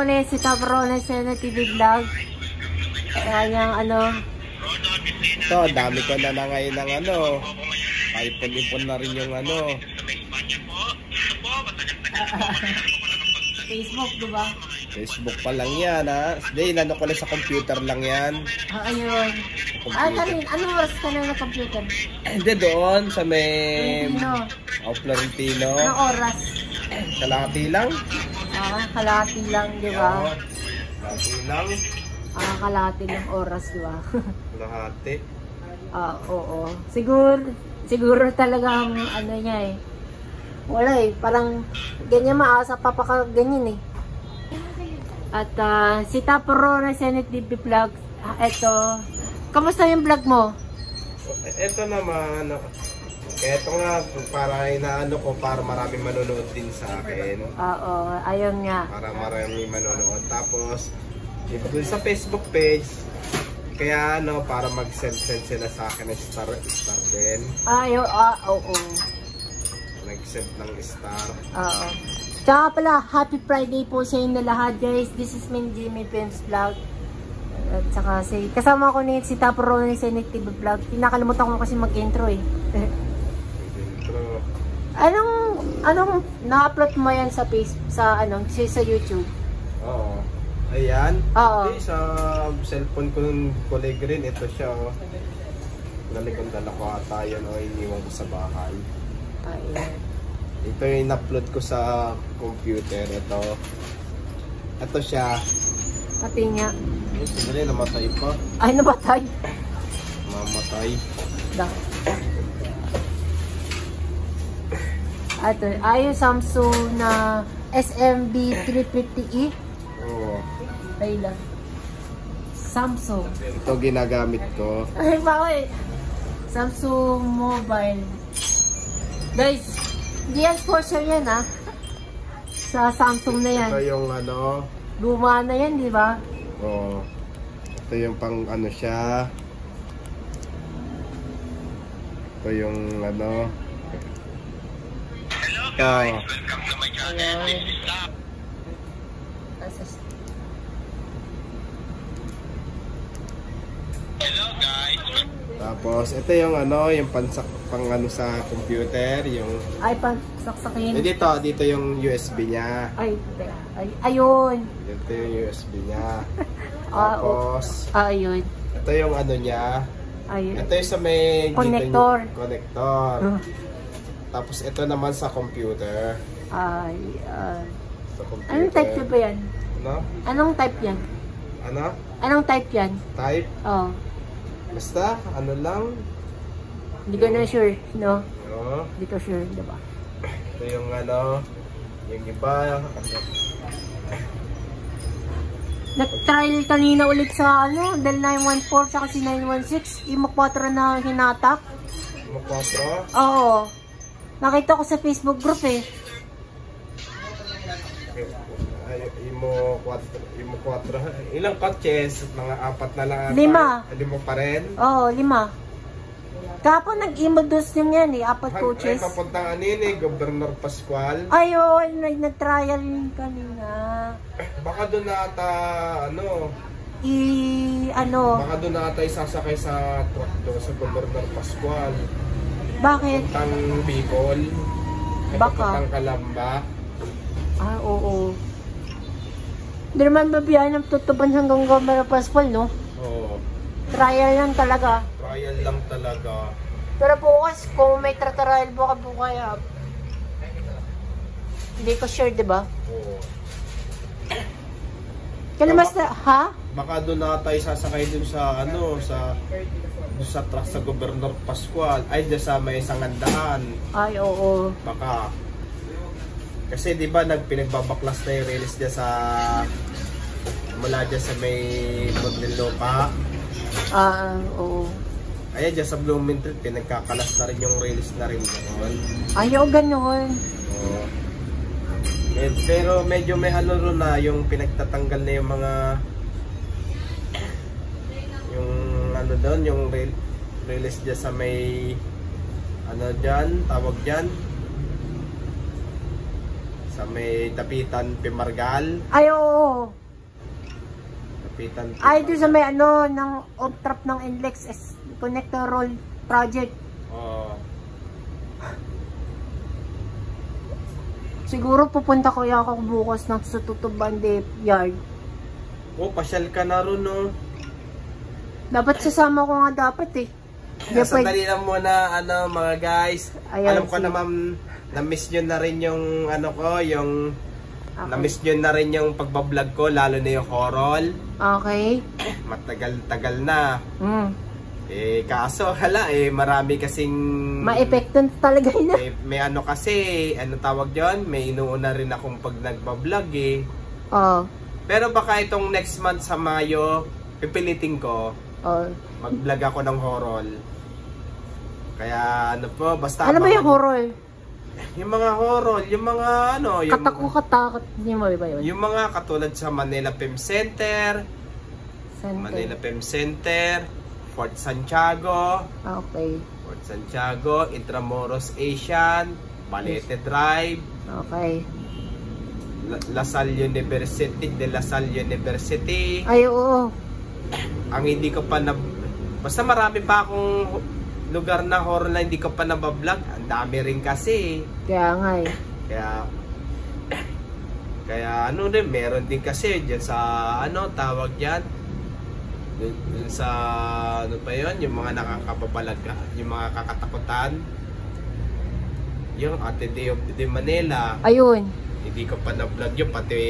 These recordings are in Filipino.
ko na si Tabrones na TV vlog. Kanyang ano. Ito, dami ko na ngayon ng ano. Ipon-ipon na rin yung ano. Facebook, diba? Facebook pa lang yan, ha? Hindi, inano ko lang sa computer lang yan. Ayun. Anong oras ka na computer? Hindi, doon sa may... Florentino. Florentino. Anong oras? Kalahati lang. Kalahati lang, diba? Kalahati lang. Kalahati ng oras, diba? Kalahati. Oo. Siguro talaga ang ano niya eh. Wala eh, parang ganyan maasa ganyan eh. At si Taporo na Senate DP Vlog, eto, kamusta yung vlog mo? Eto naman, eto nga, para inaano ko, para maraming manonood din sa akin. Oo, ayun nga. Para maraming manonood. Tapos, dun sa Facebook page, kaya ano, para mag-send sila sa akin ng star din. Oo. Nag-send ng star. Oo. Tsaka pala, happy Friday po sa inyo lahat guys. This is Min Jimmy Pim's Vlog. At saka kasama ko na si Taporo na Senate TV Vlog. Pinakalimutan ko kasi mag-intro eh. Intro. Anong na-upload mo yan sa sa YouTube? Oo. Ayan. Oo. Sa cellphone ko nung colleague rin, ito siya. Nalikong dala ko ata yan o iniwan ko sa bahay. Ayan. Ito yung in-upload ko sa computer. Ito siya. Pati nga. Sandali, namatay pa. Ay, nabatay. Mamatay. Ito, yung Samsung na SMB 350E. Oo. Ay lang. Samsung. Ito ginagamit ko. Ay, bakit? Samsung Mobile. Guys, hindi yan sponsor yan ha. Sa Samsung na yan. Ito yung ano. Luma na yan, di ba? Oo. Ito yung pang ano siya. Ito yung ano. Hello guys, welcome to my channel. Hello guys. Tapos ito yung ano, yung pang ano sa computer, yung pagsaksakin. dito yung USB niya. Ayun. Ito yung USB niya. Tapos ayun. ito yung ano niya. Ayun. Ito yung sa may connector. Connector. Tapos ito naman sa computer. Sa computer. Anong type ba yan? Ano? Anong type yan? Ano? Anong type yan? Type? Oo. Basta, ano lang. Hindi ko na sure, no? Oo. Hindi ko sure, diba? Ito yung ano, yung iba. Nag-trial kanina ulit sa ano, Dell 914 tsaka si 916. Imo 4 na hinatak. Imo 4? Oo. Nakita ko sa Facebook group eh. Imo 4. Ilang patches? Mga 4 na lang. 5. 5 pa rin? Oo, 5. Kapon nag-imo dos yung yan eh, 4 coaches. Ay, papuntang anin eh, Governor Pascual. Ayun, nag-trial kanina. Baka doon nata, ano? Baka doon nata isasakay sa truck doon sa Governor Pascual. Bakit? Papuntang Bicol. Baka. Papuntang Calamba. Oo. Hindi naman babiyahin ng tutuban hanggang Governor Pascual, no? Oo. Trial lang talaga. Trial lang talaga. Pero bukas, kung may trial bukas, hindi ko sure, di ba? Oo. Kaya mas ha? Baka doon na tayo sasakay dun sa ano, sa truck sa Governor Pascual. Ay, doon sa may Sangandaan. Ay, oo. Baka. Kasi di ba pinagbabaklas na yung release niya sa mula dyan sa may Muntinlupa. Oo. Kaya dyan sa Bloomington, pinagkakalas na rin yung release na rin doon. Ayaw ganun. Oo. Pero medyo may haluro na yung pinagtatanggal na yung mga yung ano doon, yung release dyan sa may ano dyan, tawag dyan sa may Dapitan Pimargal. Ay, oo. Dapitan Ay, doon sa may ano, ng off-trap ng NLEX Connector Roll Project. Oo. Siguro pupunta ko ako bukas ng sa Tutuban Yard. Oh, pasyal ka na ron, no? Dapat sasama ko nga dapat eh. Sandali lang muna, mga guys. Ayan, alam ko naman, na-miss nyo na rin yung, yung... Okay. Na-miss nyo na rin yung pagbablog ko, lalo na yung horror. Okay. Matagal-tagal na. Kaso, marami kasing... Ma-epekto talaga yun. May ano kasi, tawag dyan? May inuuna rin akong pag nagbablog Oo. Pero baka itong next month sa Mayo, pipilitin ko. Mag-vlog ako ng horror. Kaya basta... Ano ba yung horror? Yung mga horror, yung mga yung... Katakot. Hindi mo ba yun? Yung mga katulad sa Manila Film Center. Manila Film Center. Fort Santiago. Okay. Fort Santiago, Intramuros Asian, Balete Drive. Okay. La Salle University, De La Salle University. Ay, oo. Ang hindi ko pa na... Basta marami pa akong lugar na horror na hindi ko pa nabablog. Ang dami rin kasi. Kaya nga eh. Kaya rin, meron din kasi dyan sa tawag yan. Dun sa pa yun, yung mga nakakababalaga, yung mga kakatakutan. Yung Ate Day of the Manila. Ayun. Hindi ko pa na-vlog yun, pati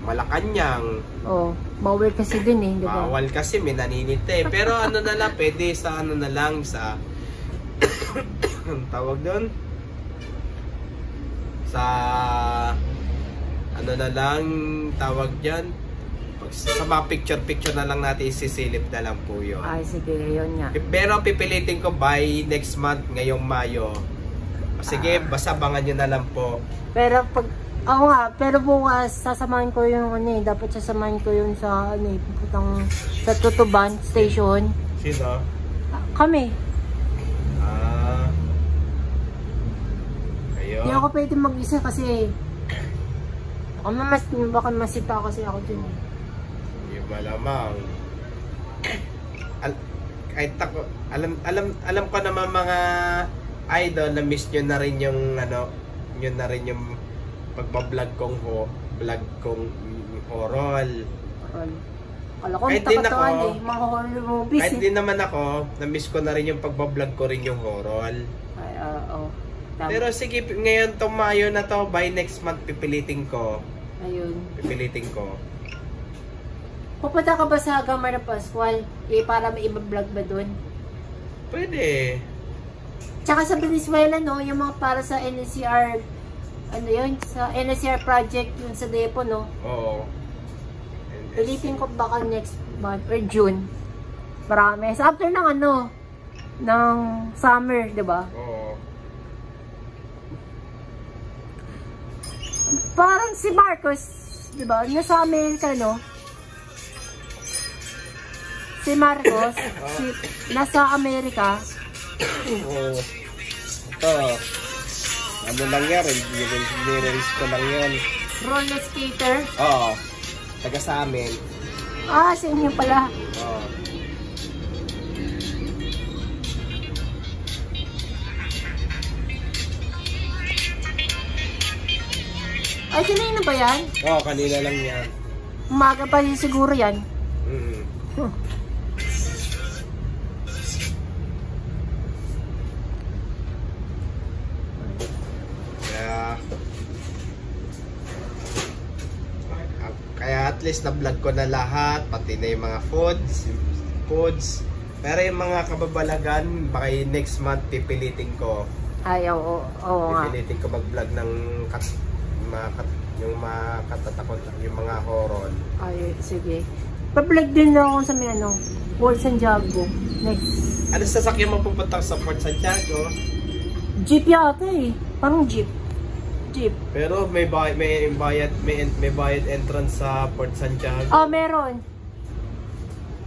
Malacanang. Bawal kasi din eh, di ba? Bawal kasi, may naninite. Pero na lang, pwede sa na lang, sa tawag doon? Sa na lang, tawag dyan? Sa mga picture na lang natin, isisilip na lang po yun. Ay, sige, yun nga. Pero pipilitin ko by next month, ngayong Mayo. Sige, basta abangan nyo na lang po. Pero pero bukas sasamahan ko yung dapat sasamahan ko yun sa sa Tutuban Station. Sino? Kami. Ayun. Hindi ako pwede mag-isa kasi baka masita kasi ako dun. Yung malamang. Alam ko naman mga idol na miss nyo na rin yung pagbablog kong horror. Kala ko nakakatuan mga horror movies. Kahit din naman ako, na-miss ko na rin yung pagbablog ko rin yung horror. Ay, pero sige, ngayon tong Mayo na to, by next month pipilitin ko. Ayun. Pipilitin ko. Pupunta ka ba sa Gamar na Pascual? Para may iba-vlog ba dun? Pwede. Tsaka sa Venezuela, yung mga para sa NCR, sa NCR project, yun sa depo, no? Oo. Pilitin ko baka next month, or June. Marami. So, after ng ng summer, di ba? Oo. Parang si Marcos, di ba? Nasa Amerika, no? Si Marcos, nasa Amerika. Oo. Ito. Lang yan, nire-release ko lang yan. Roller skater? Oo. Taga sa amin. Sa inyo pala. Oo. Ay, kanina ba yan? Oo, kanina lang yan. Umaga pa yun siguro yan. Kaya at least na-vlog ko na lahat, pati na yung mga foods. Pero yung mga kababalagan, baka next month pipilitin ko. Ay, oo nga. Pipilitin ko mag-vlog ng yung mga katatakot, yung mga horror. Ay, sige. Pa-vlog din na ako sa may Fort Santiago. Next. Ano sasakyan mo pupunta sa Fort Santiago? Jeep yata eh. Parang jeep. Pero may bayad entrance sa Fort Santiago. Meron.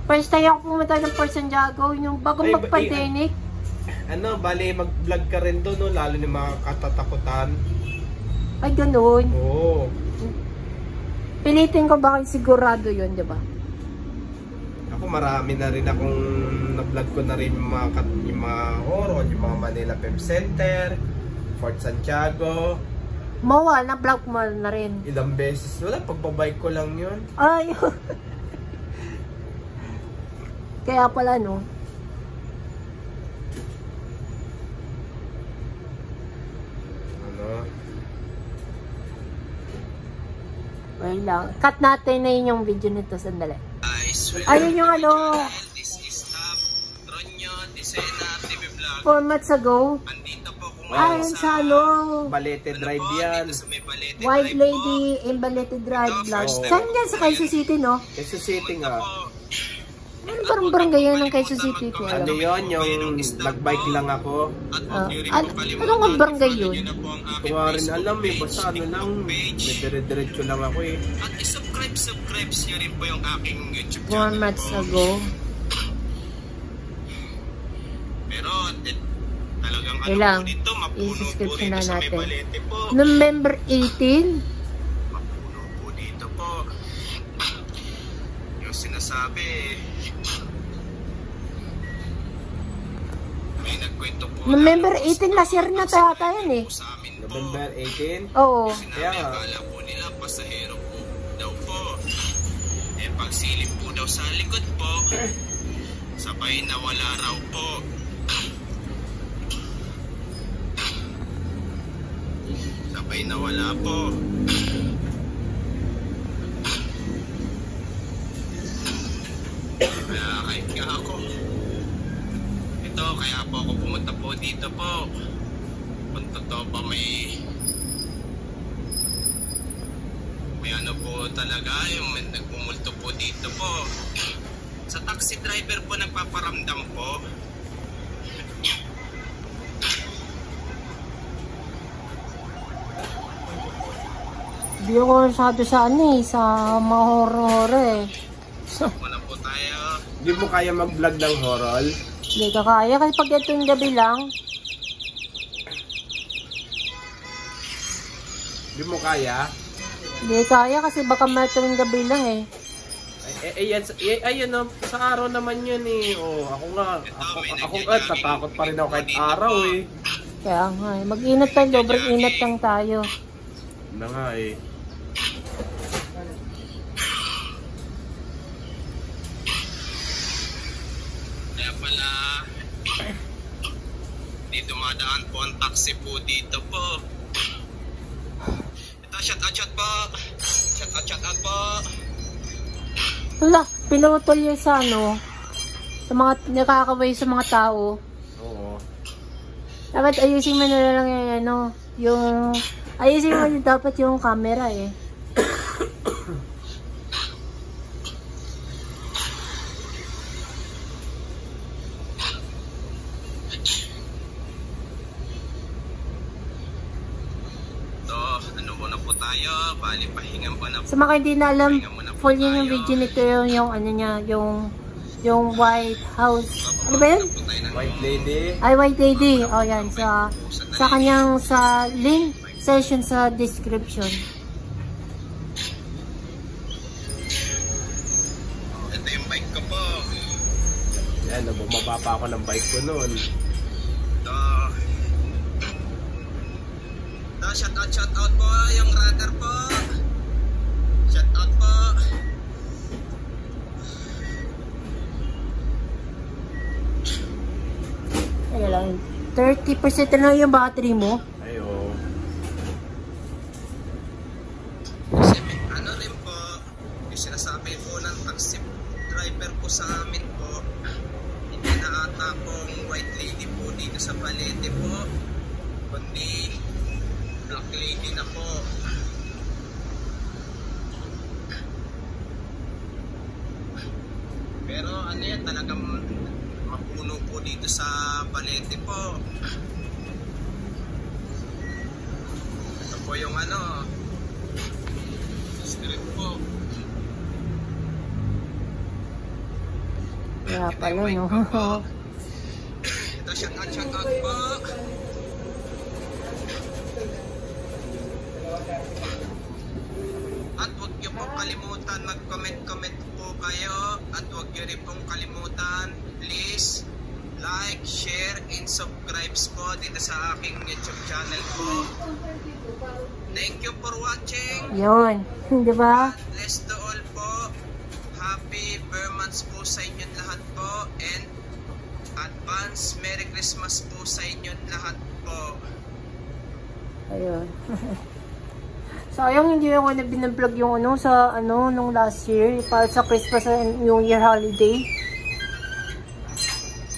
First time ako pumunta ng Fort Santiago, yung bago mag-pandemic. Bali mag-vlog ka rin doon, no? Lalo ng mga katatakutan. Ay, ganun. Oo. Pilitin ko baka sigurado yun, di ba? Ako marami na rin akong na-vlog ko na rin yung mga horror, yung mga Manila Film Center, Fort Santiago. Mawa, na-vlog mo na rin. Ilang beses. Wala, pagbabike ko lang yun. Ay, kaya pala, no? Ano? Wait lang. Cut natin na yun yung video nito. Sandali. Guys, Ayun yung ano, this is Ronyo, Disena, TV Vlog. 4 months ago. Andito po kung Ayun sa ano, Balete Drive yan. White Lady in Balete Drive vlog. Oo. Saan yan? Sa Quezon City, no? Quezon City nga. Ano parang barangay yan ng Quezon City ko? Ano yun? Yung nag-bike lang ako. Anong barangay yun? Ito nga rin alam eh. Basta ano lang. May dire-diretso lang ako eh. At subscribe nyo rin po yung aking YouTube 4 months ago. Pero talagang Ilang? po dito, mapuno po I-subscription dito na sa may natin. Balete po. November 18. Mapuno po dito po. Yung sinasabi, may nagkwento po November 18 last year na tata yan eh. sa amin po. November 18. Oo. Kaya nga. Akala po nila pasahero po daw po. Eh pagsilip po daw sa likod po, sabay nawala raw po. Sabay nawala po. Kaya kahit nga ako. Ito, kaya po ako pumunta po dito po. Kung totoo pa may ano po talaga, yung nagpumulto po dito po. Sa taxi driver po nagpaparamdam po. Di ako masyado sa ano eh, sa mga horror eh. Wala po tayo. Hindi mo kaya mag-vlog ng horror? Hindi ka kaya kasi pag ito yung gabi lang. Hindi mo kaya? Hindi kaya kasi baka matawing gabi lang eh. Ayan na, sa araw naman yun eh. Oh, ako nga tatakot pa rin ako kahit araw eh. Kaya nga eh. Mag-inat tayo, sobrang inat lang tayo. Na nga eh. Kaya pala, di dumadaan po ang taxi po dito po. Ito, shout out po. Shout out po. Wala, pinutol yun sa ano, sa mga nakakaway sa mga tao. Oo. Dapat ayusin mo na lang yung ano, yung, ayusin mo din dapat yung camera eh. Ano muna po tayo, bali pahingan po na po. Sa mga hindi na alam, full yun yung video nito yung ano niya, yung White House. Ano ba yun? White Lady. Ay, White Lady. O yan, sa kanyang, sa link session sa description. Ito yung bike ko po. Yan, bumaba pa ako ng bike ko noon. Shout out po yung radar po. Shout out po. Ay, lang. 30% na lang yung battery mo. Ayo. Kasi ano rin po, yung sinasabi po ng taxi driver po sa amin po, hindi na ata pong White Lady po dito sa Balete po, kundi Black Lady na po. Pero ano yan, talagang mapuno po dito sa Balete po. Ito po yung ano, street po. Kaya pala, no? Ito, shout out po. At huwag niyo pong kalimutan mag-comment po kayo. At huwag niyo rin pong kalimutan, please, like, share, and subscribe po dito sa aking YouTube channel po. Thank you for watching. Yun. Di ba? God bless to all po. Happy Burmans po sa inyong lahat po. And advance Merry Christmas po sa inyong lahat po. Ayun. Sayang hindi ako na binablog yung ano sa ano nung last year para sa Christmas and New Year holiday.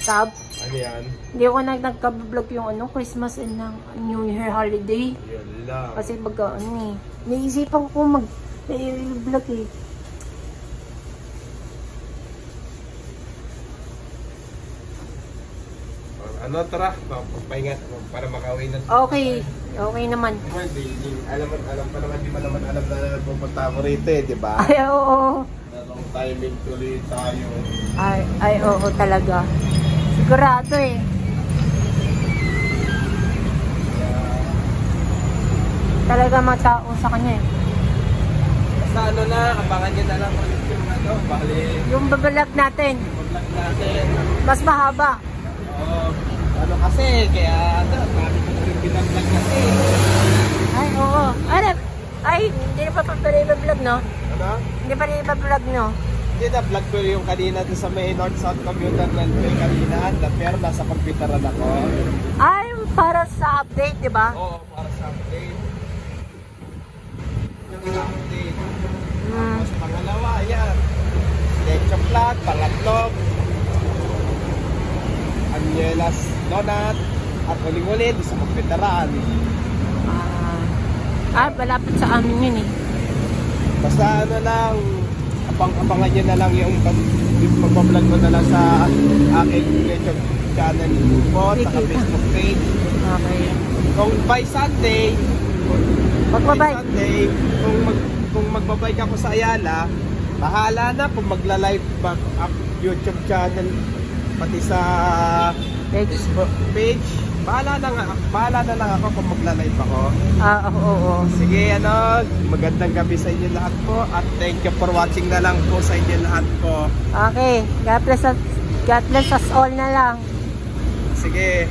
Tab. Ano yan? Hindi ako nagka-vlog yung ano Christmas and New Year holiday. Yun lang. Kasi baga ano eh. Naisipan ko mag-vlog eh. Ano, tara, papahinga para makauwi na. Okay. Okay naman. Alam pa naman, di ba naman alam na pupunta ako rito eh, di ba? Ay, oo. Anong timing tuloy tayo. Ay, oo talaga. Sigurado eh. Talaga matao sa kanya eh. Basta ano na, abangan nyo na lang ulit yung ano, bali, Yung babalag natin, vlog natin. mas mahaba. Oo, ano kasi, kaya ano, marami ko rin pinag-vlog kasi. Ay, oo. Ay, hindi na pa pala iba-vlog, no? Ano? Hindi pa rin iba-vlog, no? Hindi na, vlog ko yung kanina doon sa may North-South Commuter Railway kanina, pero nasa computeran ako. Ay, para sa update, di ba? Oo, para sa update. Yung update. Hmm. Tapos pangalawa, yan. Leche flat, pangatlog. Anielas donut. At uling-uli, doon sa computeran. Malapit sa amin yun eh. Basta ano lang, abangan nyo na lang yung pag-vlog ko na lang sa aking YouTube channel po, sa Facebook page. Okay. Kung by Sunday, kung magbabike ako sa Ayala, bahala na kung magla-live back up YouTube channel pati sa Facebook page. Bahala na lang ako kung magla-live ako. Oo. Sige, magandang gabi sa inyo lahat po at thank you for watching na lang po sa inyo lahat po. Okay. God bless us all na lang. Sige.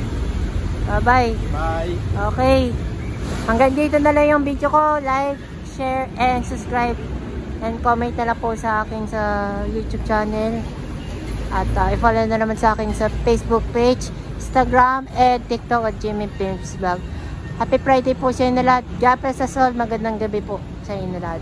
Bye-bye. Bye. Okay. Hanggang dito na lang yung video ko. Like, share, and subscribe. And comment na lang po sa akin sa YouTube channel. At i-follow na naman sa akin sa Facebook page, Instagram, and TikTok at Jimmy Films Vlog. Happy Friday po sa inyo lahat. God bless us all. Magandang gabi po sa inyo lahat.